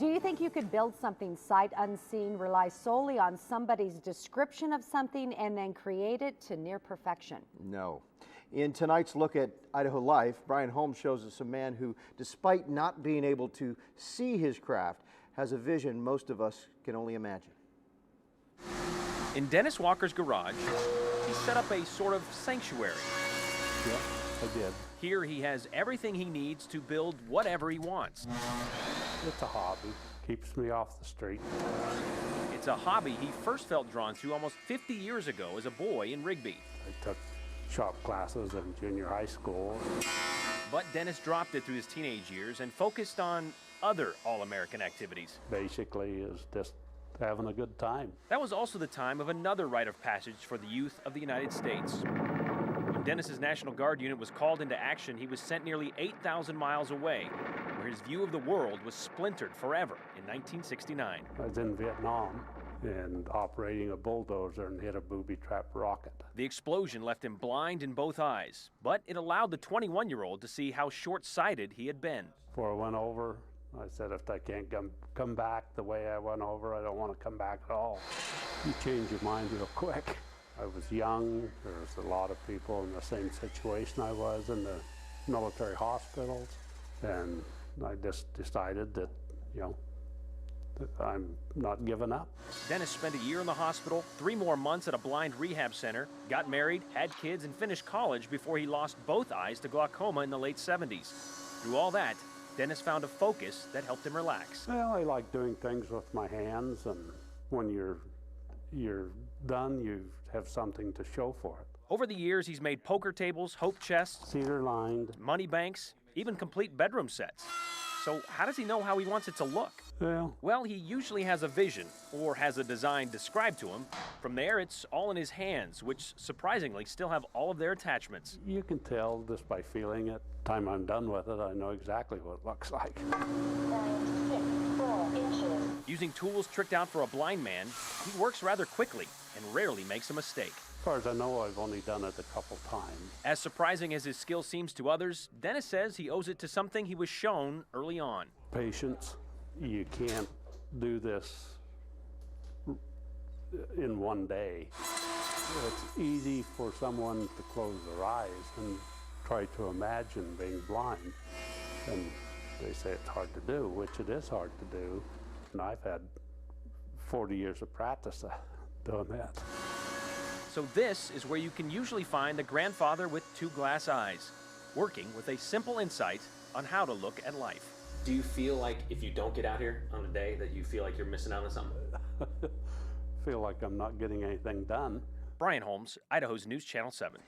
Do you think you could build something sight unseen, rely solely on somebody's description of something, and then create it to near perfection? No. In tonight's look at Idaho Life, Brian Holmes shows us a man who, despite not being able to see his craft, has a vision most of us can only imagine. In Dennis Walker's garage, he set up a sort of sanctuary. Yeah, I did. Here he has everything he needs to build whatever he wants. It's a hobby. Keeps me off the street. It's a hobby he first felt drawn to almost 50 years ago as a boy in Rigby. I took shop classes in junior high school. But Dennis dropped it through his teenage years and focused on other all-American activities. Basically is just having a good time. That was also the time of another rite of passage for the youth of the United States. When Dennis's National Guard unit was called into action, he was sent nearly 8,000 miles away, where his view of the world was splintered forever in 1969. I was in Vietnam and operating a bulldozer and hit a booby-trapped rocket. The explosion left him blind in both eyes, but it allowed the 21-year-old to see how short-sighted he had been. Before I went over, I said, if I can't come back the way I went over, I don't want to come back at all. You change your mind real quick. I was young. There was a lot of people in the same situation I was in the military hospitals. And I just decided that, that I'm not giving up. Dennis spent a year in the hospital, 3 more months at a blind rehab center, got married, had kids, and finished college before he lost both eyes to glaucoma in the late 70s. Through all that, Dennis found a focus that helped him relax. Well, I like doing things with my hands, and when you're done, you have something to show for it. Over the years, he's made poker tables, hope chests, cedar-lined, money banks, even complete bedroom sets. So how does he know how he wants it to look? Well, he usually has a vision, or has a design described to him. From there, it's all in his hands, which surprisingly still have all of their attachments. You can tell just by feeling it. Time I'm done with it, I know exactly what it looks like. 9.64 inches. Using tools tricked out for a blind man, he works rather quickly and rarely makes a mistake. As far as I know, I've only done it a couple times. As surprising as his skill seems to others, Dennis says he owes it to something he was shown early on. Patience. You can't do this in one day. It's easy for someone to close their eyes and try to imagine being blind. And they say it's hard to do, which it is hard to do. And I've had 40 years of practice doing that. So this is where you can usually find the grandfather with 2 glass eyes, working with a simple insight on how to look at life. Do you feel like if you don't get out here on a day that you feel like you're missing out on something? Feel like I'm not getting anything done. Brian Holmes, Idaho's News Channel 7.